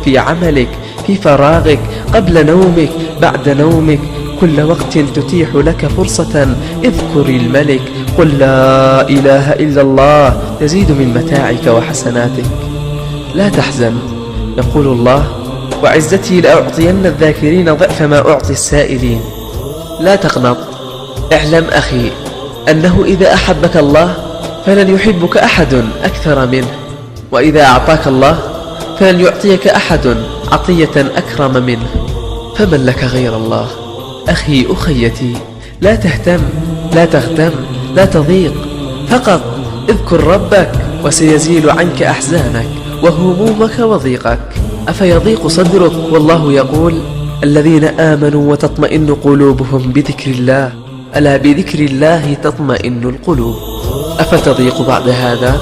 في عملك، في فراغك، قبل نومك، بعد نومك، كل وقت تتيح لك فرصة اذكر الملك. قل لا إله إلا الله تزيد من متاعك وحسناتك. لا تحزن، يقول الله: وعزتي لأعطين الذاكرين ضعف ما أعطي السائلين. لا تقنط، اعلم أخي أنه إذا أحبك الله فلن يحبك أحد أكثر منه، وإذا أعطاك الله فلن يعطيك أحد عطية أكرم منه. فمن لك غير الله؟ أخي أخيتي، لا تهتم، لا تغتم، لا تضيق، فقط اذكر ربك وسيزيل عنك أحزانك وهمومك وضيقك. أفيضيق صدرك والله يقول: الذين آمنوا وتطمئن قلوبهم بذكر الله، ألا بذكر الله تطمئن القلوب. أفتضيق بعد هذا؟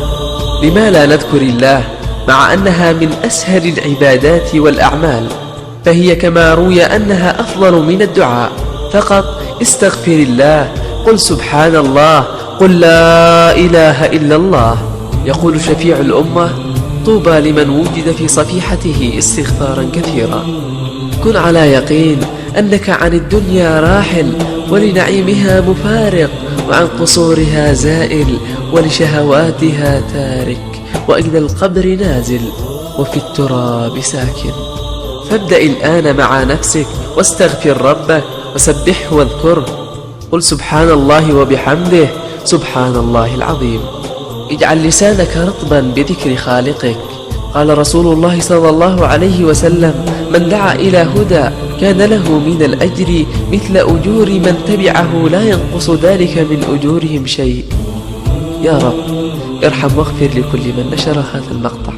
لما لا نذكر الله مع أنها من أسهل العبادات والأعمال؟ فهي كما روي أنها أفضل من الدعاء. فقط استغفر الله، قل سبحان الله، قل لا إله إلا الله. يقول شفيع الأمة: طوبى لمن وجد في صفيحته استغفارا كثيرا. كن على يقين أنك عن الدنيا راحل، ولنعيمها مفارق، وعن قصورها زائل، ولشهواتها تارك، وإلى القبر نازل، وفي التراب ساكن. فابدأ الآن مع نفسك واستغفر ربك وسبحه واذكره. قل سبحان الله وبحمده سبحان الله العظيم. اجعل لسانك رطبا بذكر خالقك. قال رسول الله صلى الله عليه وسلم: من دعا إلى هدى كان له من الأجر مثل أجور من تبعه لا ينقص ذلك من أجورهم شيء. يا رب ارحم واغفر لكل من نشر هذا المقطع.